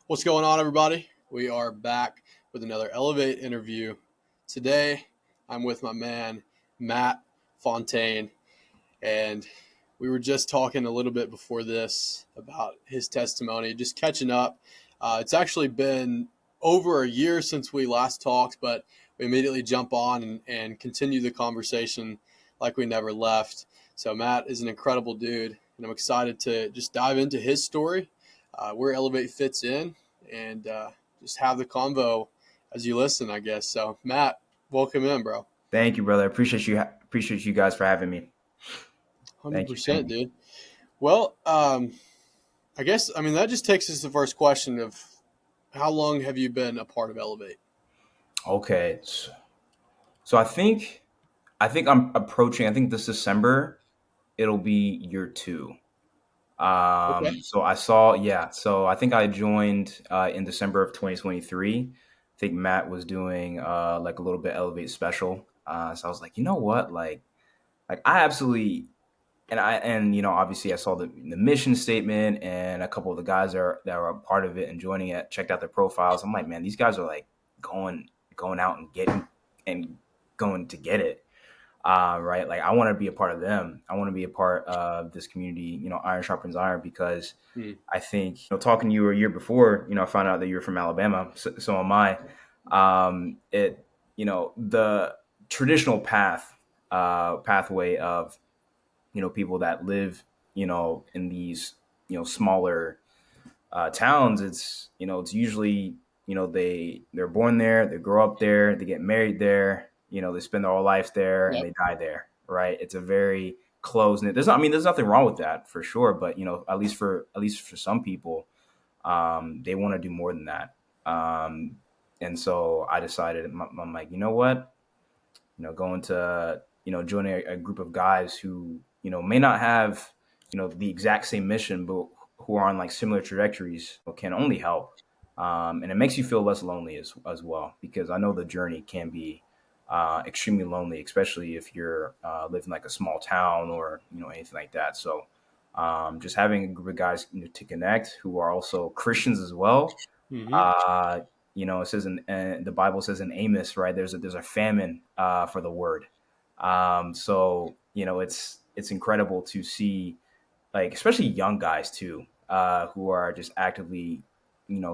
What's going on, everybody? We are back with another Elevate interview. Today, I'm with my man, Matt Fontaine, and we were just talking a little bit before this about his testimony, just catching up. It's actually been over a year since we last talked, but we immediately jump on and continue the conversation like we never left. So, Matt is an incredible dude, and I'm excited to just dive into his story, where Elevate fits in, and just have the convo as you listen, I guess. So, Matt, welcome in, bro. Thank you, brother. I appreciate you guys for having me. Thank you. Thank 100%, you. dude. Well, I guess, I mean, that just takes us to the first question of how long have you been a part of Elevate? Okay. So I think I'm approaching. I think this December it'll be year two. Okay. So I saw. Yeah. So I think I joined in December of 2023. I think Matt was doing like a little bit Elevate special. So I was like, you know what, like I absolutely. And obviously I saw the mission statement and a couple of the guys that were a part of it and joining it, checked out their profiles. I'm like, man, these guys are like going out and getting and going to get it. Right. Like I want to be a part of them. I want to be a part of this community, iron sharpens iron, because Hmm. I think, talking to you a year before, I found out that you're from Alabama. So am I. The traditional pathway of people that live in these smaller towns. It's usually they're born there, they grow up there, they get married there, they spend their whole life there, and Yep. they die there, right? It's a very close knit. There's nothing wrong with that, for sure, but at least for some people, they want to do more than that. And so I decided, I'm like, you know what, going to join a group of guys who may not have the exact same mission, but who are on like similar trajectories, can only help. And it makes you feel less lonely as well, because I know the journey can be extremely lonely, especially if you're living like a small town or anything like that. So just having a group of guys to connect who are also Christians as well. Hmm. uh, it says the Bible says in Amos, right? There's a famine for the word. So it's incredible to see, like, especially young guys too, who are just actively,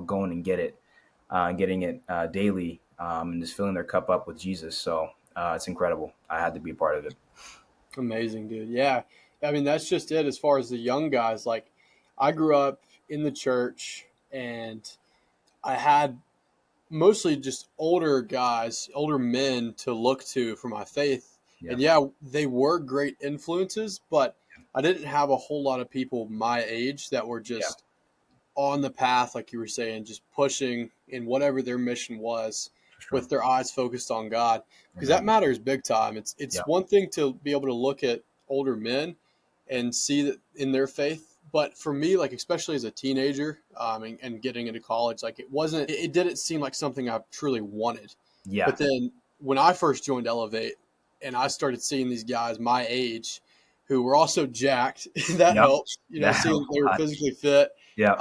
going and getting it daily, and just filling their cup up with Jesus. So it's incredible. I had to be a part of it. Amazing, dude. Yeah. I mean, that's just it as far as the young guys. Like, I grew up in the church, and I had mostly just older guys, older men to look to for my faith. Yeah, And yeah, they were great influences, but I didn't have a whole lot of people my age that were yeah, just on the path, like you were saying, just pushing in whatever their mission was for sure. with their eyes focused on God. Because that Exactly. matters big time. It's Yeah, one thing to be able to look at older men and see that in their faith. But for me, like especially as a teenager, and getting into college, like it didn't seem like something I truly wanted. yeah, But then when I first joined Elevate and I started seeing these guys my age who were also jacked, that yep. helped, That seeing helps they a were lot. physically fit, Yeah,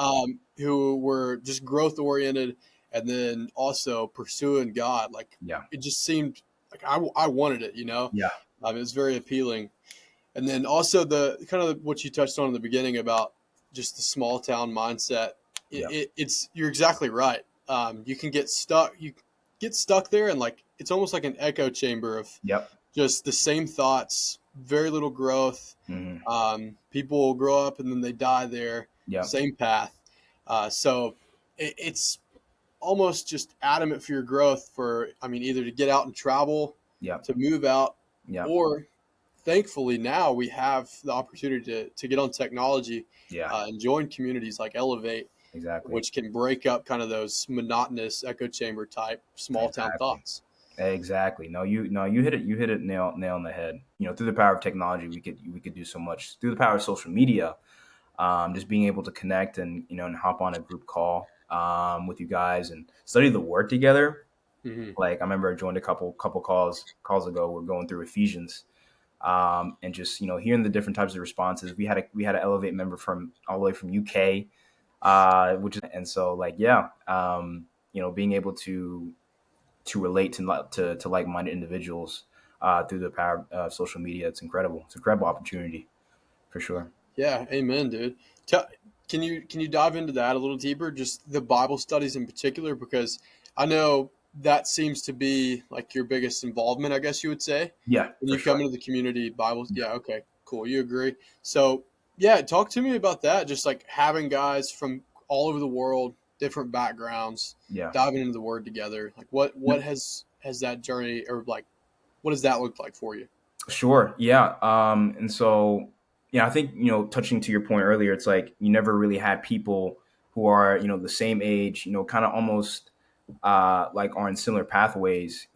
who were just growth oriented, and then also pursuing God. Like yeah, it just seemed like I wanted it. yeah, It was very appealing. And then also the kind of what you touched on in the beginning about just the small town mindset. yeah, It's you're exactly right. You can get stuck. You get stuck there, and like it's almost like an echo chamber of yep. just the same thoughts, very little growth. Hmm. People grow up and then they die there, Yep, same path. So it's almost just adamant for your growth for, I mean, either to get out and travel, yep, to move out, yep. or thankfully now we have the opportunity to get on technology, Yeah, and join communities like Elevate, exactly. which can break up kind of those monotonous echo chamber type small town Exactly. thoughts. Exactly. No, you hit it. You hit it nail on the head. Through the power of technology, we could do so much. Through the power of social media, just being able to connect and hop on a group call with you guys and study the word together. Hmm. Like I remember I joined a couple calls ago. We're going through Ephesians, and just hearing the different types of responses. We had an Elevate member from all the way from UK. which is and so like yeah, being able to relate to like minded individuals through the power of social media, it's incredible. It's an incredible opportunity for sure. Yeah, amen, dude. Tell, can you dive into that a little deeper? Just the Bible studies in particular, because I know that seems to be like your biggest involvement, I guess you would say, Yeah, when for you come sure. into the community Bible. Yeah, Yeah, okay, cool. You agree? So, yeah, talk to me about that. Just like having guys from all over the world, different backgrounds, yeah. diving into the Word together. Like, what has that journey, or like what does that look like for you? Sure. Yeah. And so, yeah, I think, touching to your point earlier, it's like you never really had people who are, the same age, kind of almost like are in similar pathways,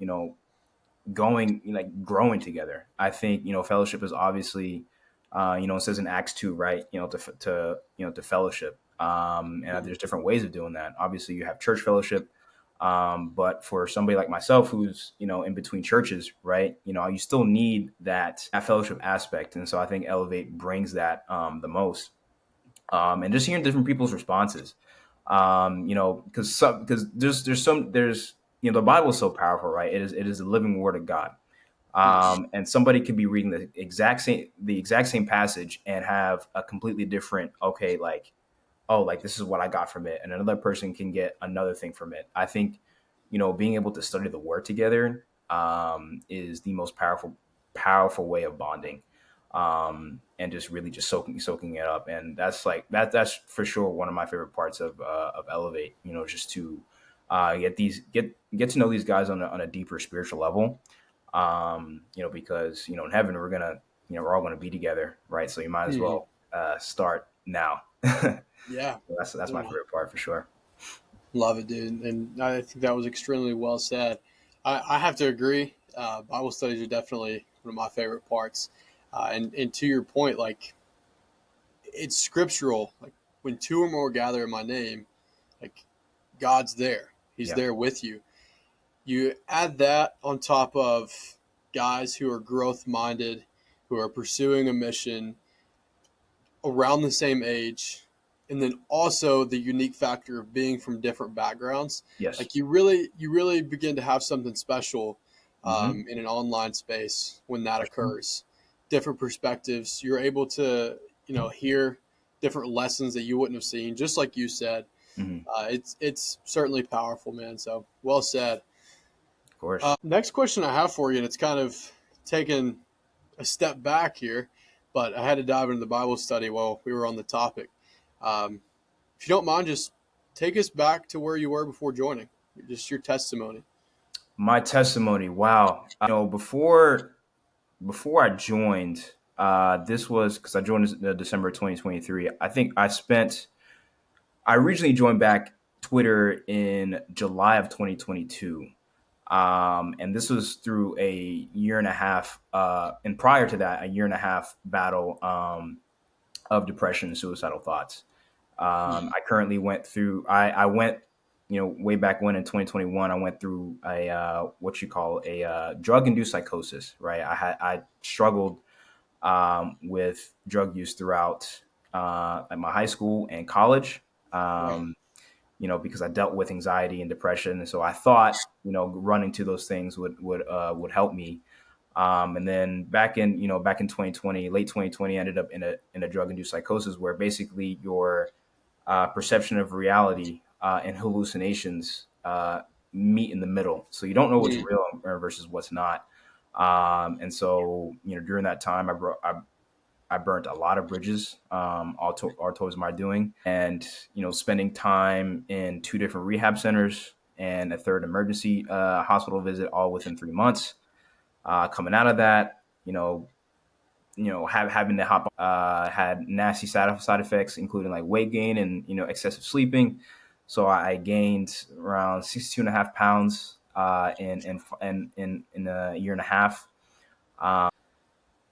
going, like growing together. I think, fellowship is obviously, it says in Acts 2, right? To fellowship. And Mhm. there's different ways of doing that. Obviously, you have church fellowship. But for somebody like myself who's in between churches, right, you still need that fellowship aspect, and so I think Elevate brings that the most. And just hearing different people's responses, because there's the Bible is so powerful, right? It is the living word of God. Mhm. And somebody could be reading the exact same passage and have a completely different, okay, like, oh, like this is what I got from it, and another person can get another thing from it. I think, being able to study the word together is the most powerful way of bonding, and just really just soaking it up. And that's like that's for sure one of my favorite parts of Elevate. Just to get to know these guys on a deeper spiritual level. Because in heaven we're all gonna be together, right? So you might as Mhm. well start now. Yeah. That's my favorite part for sure. Love it, dude. And I think that was extremely well said. I have to agree. Bible studies are definitely one of my favorite parts. And to your point, like it's scriptural. Like when two or more gather in my name, like God's there. He's Yeah. there with you. You add that on top of guys who are growth minded, who are pursuing a mission, around the same age, and then also the unique factor of being from different backgrounds. Yes. Like you really begin to have something special Hmm. in an online space when that For sure. occurs. Different perspectives. You're able to hear different lessons that you wouldn't have seen. Just like you said, Hmm. it's certainly powerful, man. So well said. Of course. Next question I have for you, and it's kind of taken a step back here, but I had to dive into the Bible study while we were on the topic. Um, if you don't mind, just take us back to where you were before joining, just your testimony. My testimony. Wow. Before I joined, this was because I joined in December 2023. I think I originally joined back Twitter in July of 2022. And this was through a year and a half, and prior to that, a year and a half battle of depression and suicidal thoughts. Mm, I currently went through. I went, way back when in 2021. I went through a what you call a drug induced psychosis. Right. I struggled with drug use throughout like my high school and college. right. Um, because I dealt with anxiety and depression, and so I thought, running to those things would help me. And then back in 2020, late 2020, I ended up in a drug induced psychosis where basically your perception of reality and hallucinations meet in the middle. So you don't know what's Mm, real versus what's not. And so during that time, I burnt a lot of bridges, all towards my doing, and spending time in two different rehab centers and a third emergency hospital visit, all within 3 months. Coming out of that, having to hop had nasty side effects, including like weight gain and excessive sleeping. So I gained around 62 and a half pounds in a year and a half.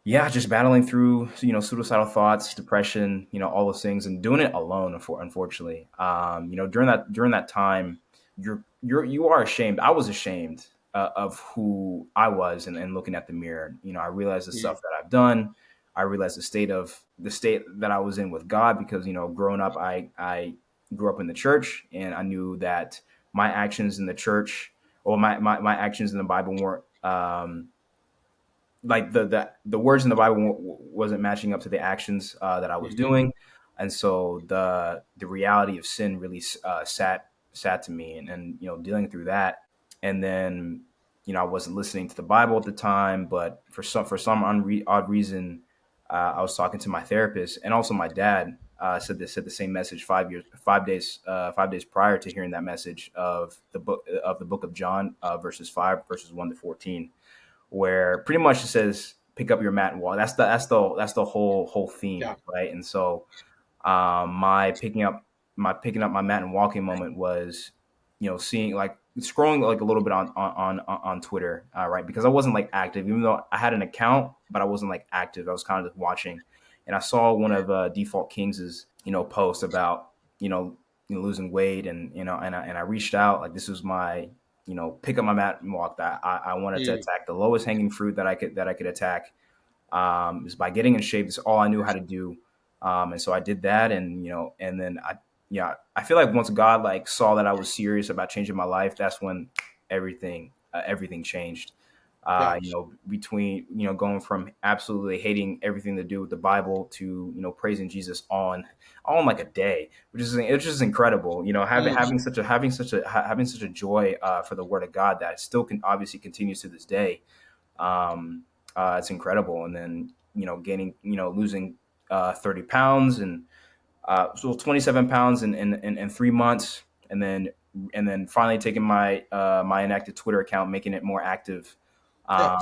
Yeah, just battling through, suicidal thoughts, depression, all those things, and doing it alone. Unfortunately, during that time, you are ashamed. I was ashamed of who I was, and looking at the mirror. I realized the mm, stuff that I've done. I realized the state that I was in with God, because growing up, I grew up in the church, and I knew that my actions in the church, or my actions in the Bible weren't like the words in the Bible wasn't matching up to the actions that I was Hmm. doing, and so the reality of sin really sat to me, and dealing through that, and then I wasn't listening to the Bible at the time, but for some odd reason, I was talking to my therapist and also my dad. Said the same message 5 days prior to hearing that message of the book of John, verses 1 to 14, where pretty much it says pick up your mat and walk. That's the whole theme, Yeah. right? And so my picking up my mat and walking moment was seeing, like, scrolling like a little bit on Twitter, right? Because I wasn't like active, even though I had an account, but I wasn't like active. I was kind of just watching, and I saw one of Default Kings's post about losing weight, and I reached out, like, this was my pick up my mat and walk, that I wanted to Mm. attack the lowest hanging fruit that I could attack, is by getting in shape. It's all I knew how to do, and so I did that, and then I feel like once God, like, saw that I was serious about changing my life, that's when everything changed. Yeah. Between going from absolutely hating everything to do with the Bible to praising Jesus on like a day, which is incredible. Having Mm. having such a having such a having such a joy for the Word of God that still can obviously continues to this day. um, it's incredible. And then gaining, losing 30 pounds, and so 27 pounds in 3 months, and then finally taking my inactive Twitter account, making it more active. Yeah.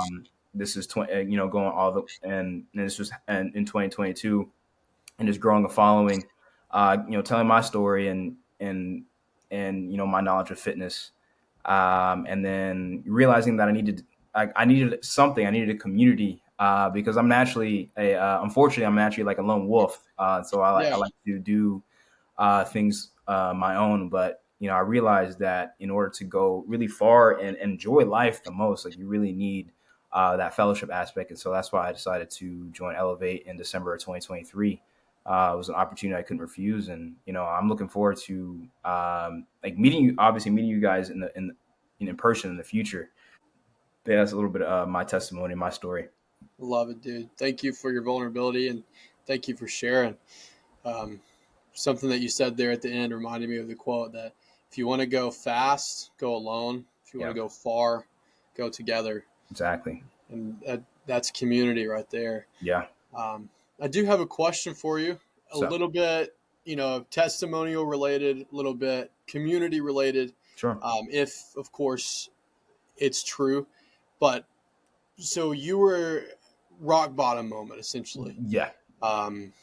This is going all the and this was in 2022, and just growing a following, telling my story, and my knowledge of fitness, and then realizing that I needed something. I needed a community, because unfortunately, I'm naturally like a lone wolf. So I Yeah. like to do things my own. But I realized that in order to go really far and enjoy life the most, like, you really need that fellowship aspect. And so that's why I decided to join Elevate in December of 2023. It was an opportunity I couldn't refuse, and I'm looking forward to like meeting you guys in person in the future. Yeah, that's a little bit of my testimony, my story. Love it, dude. Thank you for your vulnerability and thank you for sharing. Um, Something that you said there at the end reminded me of the quote that if you want to go fast, go alone. If you want Yeah, to go far, go together. exactly. And that's community right there. Yeah. Um, I do have a question for you, a So little bit, testimonial related, a little bit community related. sure. If, of course, it's true. But so you were rock bottom moment, essentially. Yeah, Um,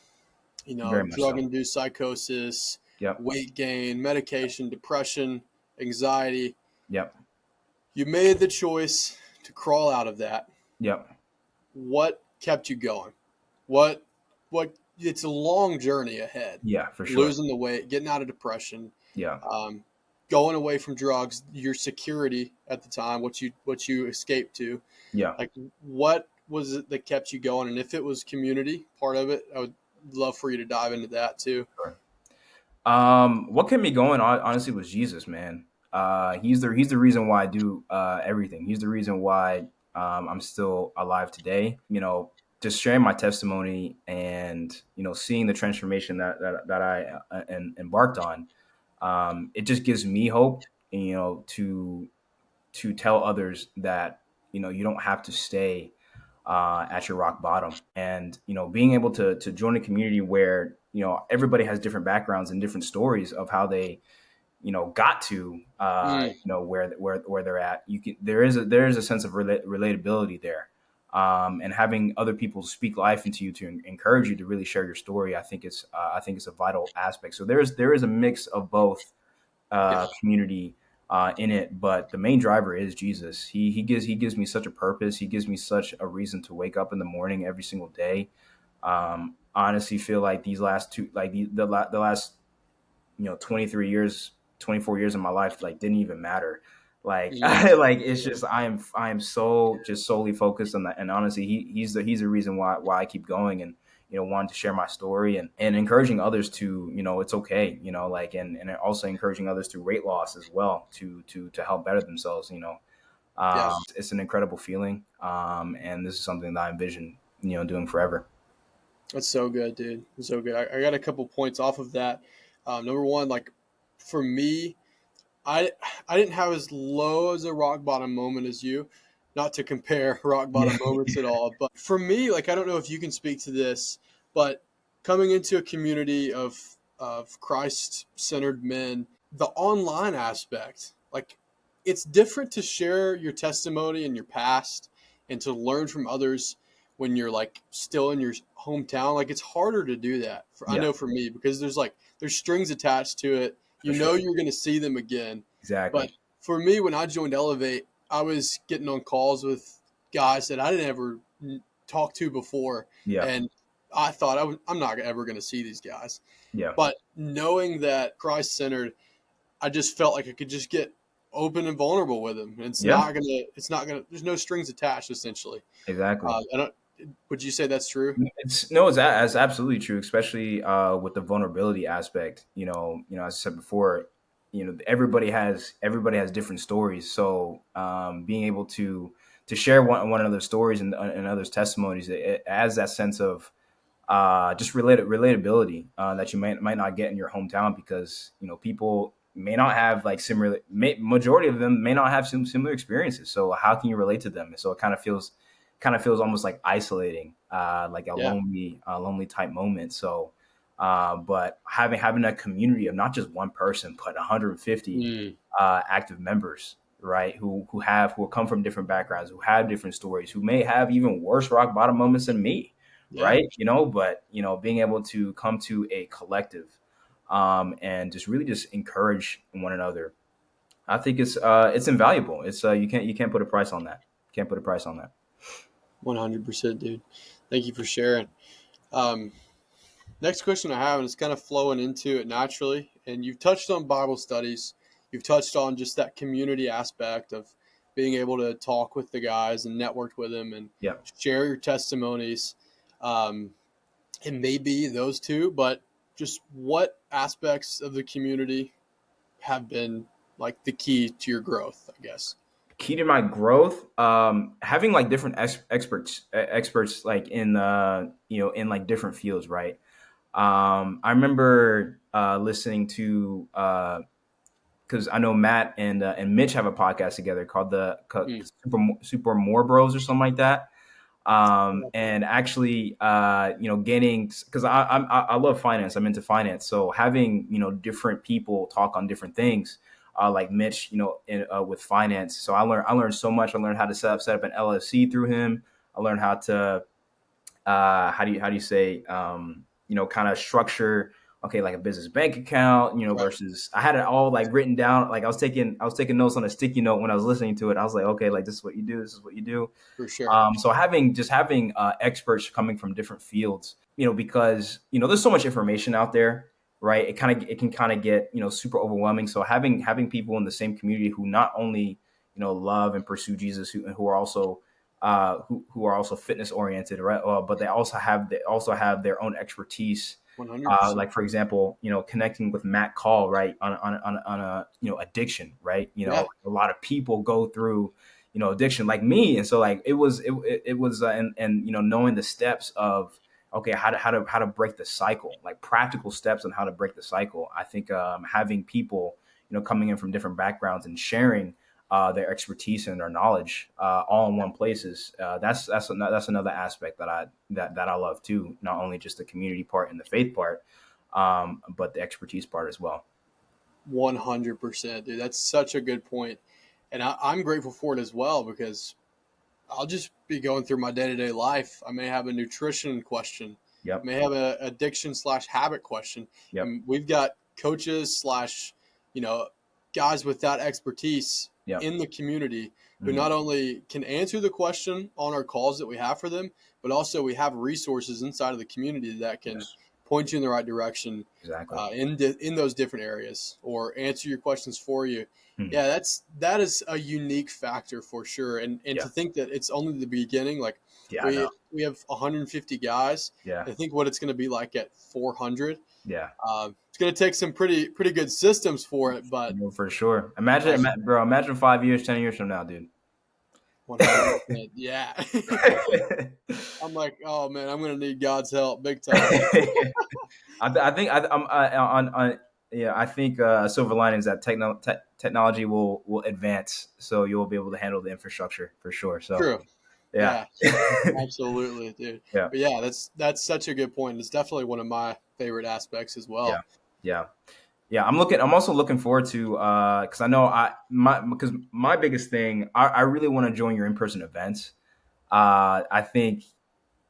very much Drug so. induced psychosis, Yep. weight gain, medication, depression, anxiety. Yep. You made the choice to crawl out of that. Yep. What kept you going? What, what, it's a long journey ahead. Yeah, for sure. Losing the weight, getting out of depression, Yeah. um, going away from drugs, your security at the time, what you escaped to. Yeah. Like, what was it that kept you going? And if it was community part of it, I would love for you to dive into that too. Sure. What kept me going, honestly, was Jesus, man. He's the reason why I do everything. He's the reason why I'm still alive today. Just sharing my testimony, and seeing the transformation that I embarked on. It just gives me hope, to tell others that you don't have to stay at your rock bottom. And being able to join a community where everybody has different backgrounds and different stories of how they got to Mm, where they're at. There is a sense of relatability there. And having other people speak life into you to encourage you to really share your story, I think it's a vital aspect. So there is a mix of both yeah. community in it, but the main driver is Jesus. He gives me such a purpose. He gives me such a reason to wake up in the morning every single day. Honestly, feel like these last two, like the last 23 years, 24 years of my life, like, didn't even matter. Like, Mm, like, it's just I am so just solely focused on that. And honestly, he's the reason why I keep going. And wanted to share my story and encouraging others to, it's okay, like, and also encouraging others through weight loss as well to help better themselves. Yeah. It's an incredible feeling. And this is something that I envision, doing forever. That's so good, dude. So good. I got a couple points off of that. Number one, like for me, I I didn't have as low as a rock bottom moment as you. Not to compare rock Yeah. bottom moments at all, but for me, like I don't know if you can speak to this, but coming into a community of Christ centered men, the online aspect, like it's different to share your testimony and your past and to learn from others when you're like still in your hometown. Like it's harder to do that. I Yeah, know for me because there's strings attached to it. for You know sure. you're going to see them again. But Exactly. for me, when I joined Elevate, I was getting on calls with guys that I didn't ever talk to before, Yeah. and I thought I'm not ever going to see these guys. Yeah. But knowing that Christ centered, I just felt like I could just get open and vulnerable with him. And Yeah. it's not gonna. There's no strings attached, essentially. Exactly. I don't, would you say that's true? It's no, it's absolutely true, especially with the vulnerability aspect. As I said before, everybody has different stories. So being able to share one another's stories and others' testimonies, it adds that sense of just relatability that you might not get in your hometown, because people may not have like majority of them may not have some similar experiences. So how can you relate to them? So it kind of feels almost like isolating, like a Yeah. lonely type moment. So but having a community of not just one person but 150 Mm, active members, right, who come from different backgrounds, who have different stories, who may have even worse rock bottom moments than me, yeah. right? But being able to come to a collective, and just really just encourage one another, I think it's invaluable. It's you can't put a price on that. Can't put a price on that. 100%, dude. Thank you for sharing. Um, Next question I have, and it's kind of flowing into it naturally. And you've touched on Bible studies. You've touched on just that community aspect of being able to talk with the guys and network with them and Yeah. share your testimonies. Um, it may be those two, but just what aspects of the community have been like the key to your growth, I guess? Key to my growth, having like different experts like in like different fields, right? I remember listening to, because I know Matt and Mitch have a podcast together called the Mm. Super More Bros or something like that. And actually, gaining, because I love finance. I'm into finance, so having different people talk on different things, like Mitch, with finance. So I learned so much. I learned how to set up an LLC through him. I learned how to how do you say, kind of structure, okay, like a business bank account, Right. versus I had it all like written down. Like I was taking notes on a sticky note when I was listening to it. I was like, okay, like this is what you do, this is what you do. For sure. So having experts coming from different fields, because there's so much information out there, right? It can kind of get super overwhelming. So having people in the same community who not only love and pursue Jesus, who are also who are also fitness oriented, right? But they also have their own expertise. 100%. Like for example, connecting with Matt Call, right, on a addiction, right? Yeah. A lot of people go through addiction like me, and so like it was and knowing the steps of, okay, how to break the cycle, like practical steps on how to break the cycle. I think having people coming in from different backgrounds and sharing their expertise and their knowledge all in one place is that's another aspect that I love too. Not only just the community part and the faith part, but the expertise part as well. 100%, dude. That's such a good point. And I'm grateful for it as well because I'll just be going through my day to day life. I may have a nutrition question, I Yep. may have a addiction slash habit question. Yep. And we've got coaches slash, you know, guys with that expertise Yep. in the community who Mhm. not only can answer the question on our calls that we have for them, but also we have resources inside of the community that can Yes. point you in the right direction Exactly. in those different areas or answer your questions for you. Mhm. Yeah, that is a unique factor for sure. And Yeah. to think that it's only the beginning, like Yeah, I know. We have 150 guys. Yeah, I think what it's going to be like at 400. yeah. It's going to take some pretty good systems for it, but No, for sure. uh, Bro. Imagine 5 years, 10 years from now, dude. 100%. Yeah. I'm like, oh man, I'm going to need God's help big time. I think I'm on yeah. I think silver lining is that technology will advance, so you'll be able to handle the infrastructure for sure. So True. yeah, Yeah. Absolutely, dude. yeah, But yeah, that's such a good point. It's definitely one of my favorite aspects as yeah, well. yeah. Yeah, I'm also looking forward to because I know because my biggest thing I really want to join your in person events. I think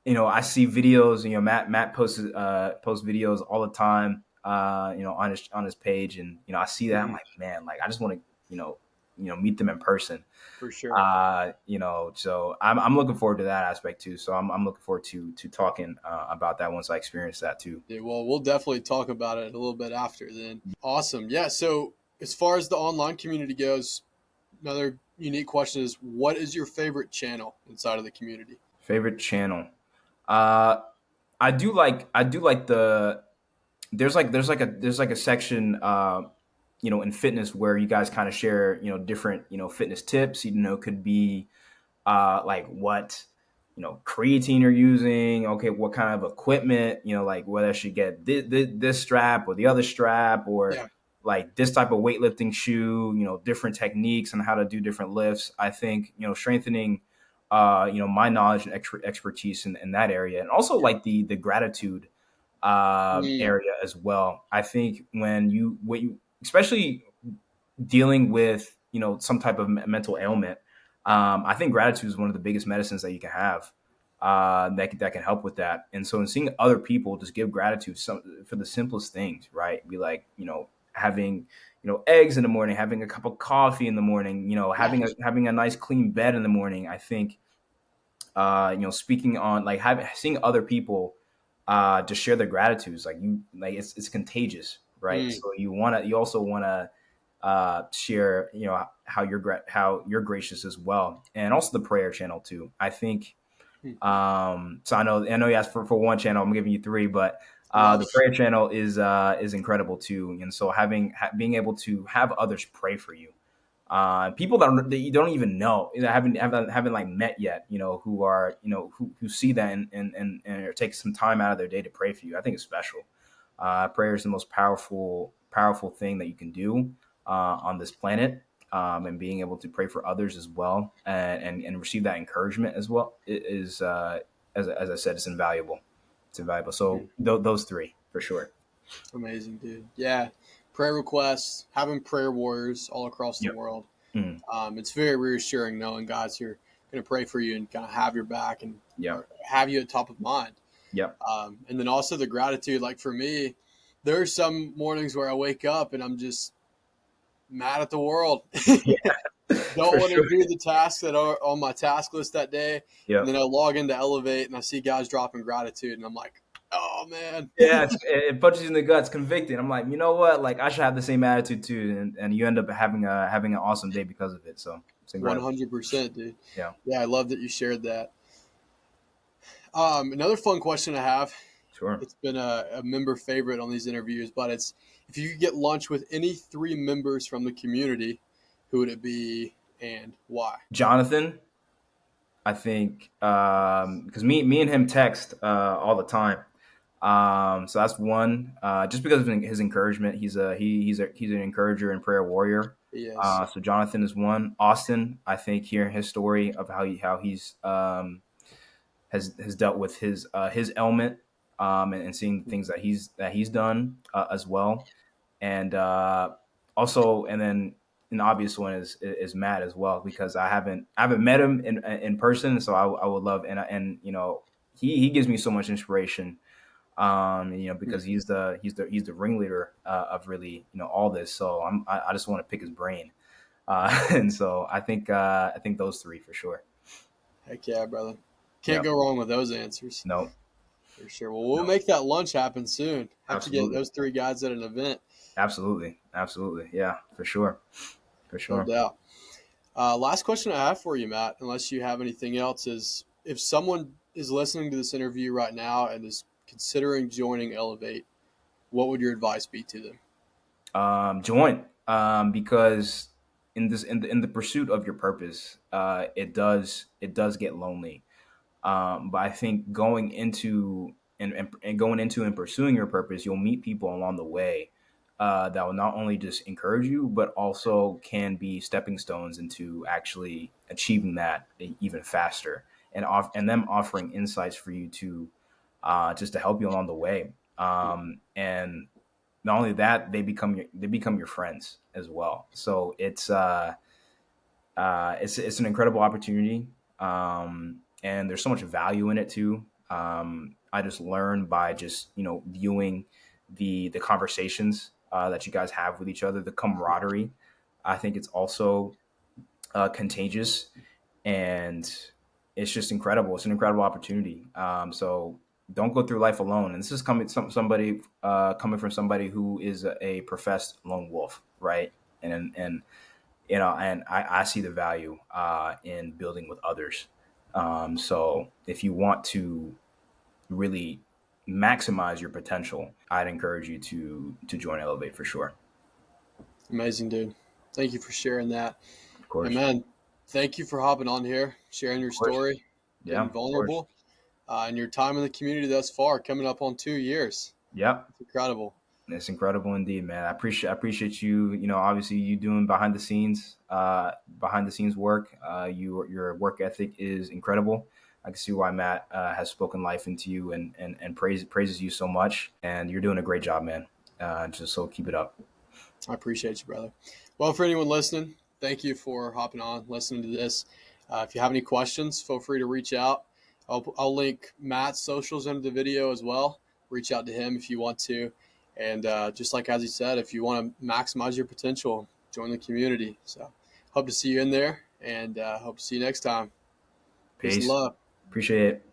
I see videos. Matt posts videos all the time. On his page, and I see that I'm Mhm. like, man, like I just want to meet them in person. For sure. So I'm looking forward to that aspect too. So I'm looking forward to talking about that once I experience that too. Yeah, well, we'll definitely talk about it a little bit after then. Awesome. Yeah. So, as far as the online community goes, another unique question is what is your favorite channel inside of the community? Favorite channel. Uh, I do like there's like a section in fitness where you guys kind of share different fitness tips. Could be like what creatine you're using. Okay, what kind of equipment, like whether I should get this strap or the other strap, or Yeah. like this type of weightlifting shoe. Different techniques and how to do different lifts. I think strengthening my knowledge and expertise in that area, and also like the gratitude Mm, area as well. I think when you especially dealing with some type of mental ailment, I think gratitude is one of the biggest medicines that you can have, that can help with that. And so in seeing other people just give gratitude for the simplest things, right? Be like having eggs in the morning, having a cup of coffee in the morning, yeah. having a nice clean bed in the morning. I think speaking on like seeing other people just share their gratitudes, like it's contagious, right? Mm, So you also wanna share how you're gracious as well, and also the prayer channel too. I think mm. so. I know you asked for one channel. I'm giving you three, but Yeah. the prayer channel is incredible too. And so being able to have others pray for you, people that you don't even know, haven't like met yet, who are who see that and take some time out of their day to pray for you. I think it's special. Prayer is the most powerful thing that you can do on this planet, and being able to pray for others as well, and receive that encouragement as well is as I said, it's invaluable. It's invaluable. So Mm. those three for sure. Amazing, dude. Yeah. Prayer requests, having prayer warriors all across the Yep. world. Mm. It's very reassuring knowing God's here going to pray for you and kind of have your back and Yep. or have you at top of mind. Yep. And then also the gratitude. Like for me, there are some mornings where I wake up and I'm just mad at the world. Don't For want to sure. do the tasks that are on my task list that day. And Yep. then I log into Elevate and I see guys dropping gratitude, and I'm like, oh man. Yeah, it punches you in the guts, convicted. I'm like, you know what? Like, I should have the same attitude too, and you end up having an awesome day because of it. So it's incredible. 100%, dude. Yeah, Yeah, I love that you shared that. Another fun question I have. sure. It's been a member favorite on these interviews, but it's if you could get lunch with any three members from the community, who would it be and why? Jonathan, I think, because me and him text all the time. So that's one. Just because of his encouragement, he's an encourager and prayer warrior. Yes. So Jonathan is one. Austin, I think, hearing his story of how he's has dealt with his ailment, and seeing things that he's done as well, and also, and then an obvious one is Matt as well, because I haven't met him in person, so I would love, and he gives me so much inspiration, because he's the ringleader of really all this, so I just want to pick his brain, and so I think those three for sure. Heck yeah, brother. Can't Yeah. go wrong with those answers. No. For sure. Well, we'll No. make that lunch happen soon. Have to get Absolutely. those three guys at an event, Absolutely. Yeah, for sure. For no sure. doubt. Last question I have for you, Matt, unless you have anything else, is if someone is listening to this interview right now and is considering joining Elevate, what would your advice be to them? Join, because in the pursuit of your purpose, it does get lonely. But I think going into and pursuing your purpose, you'll meet people along the way that will not only just encourage you, but also can be stepping stones into actually achieving that even faster, and them offering insights for you to just to help you along the way. And not only that, they become your friends as well. So it's an incredible opportunity, and there's so much value in it too. I just learned by just viewing the conversations that you guys have with each other, the camaraderie. I think it's also contagious, and it's just incredible. It's an incredible opportunity. So don't go through life alone. And this is coming from somebody who is a professed lone wolf, right? And and I see the value in building with others. So if you want to really maximize your potential, I'd encourage you to join Elevate for sure. Amazing, dude. Thank you for sharing that. Of And course, man, thank you for hopping on here, sharing your of course, story, yeah, getting of course, vulnerable, and your time in the community thus far, coming up on 2 years. yeah. It's incredible. It's incredible indeed, man. I appreciate you. Obviously you doing behind the scenes work. Your work ethic is incredible. I can see why Matt has spoken life into you and praises you so much. And you're doing a great job, man. Just so keep it up. I appreciate you, brother. Well, for anyone listening, thank you for hopping on, listening to this. If you have any questions, feel free to reach out. I'll link Matt's socials under the video as well. Reach out to him if you want to. And just like as he said, if you want to maximize your potential, join the community. So hope to see you in there, and hope to see you next time. Peace and Peace. love. Appreciate it.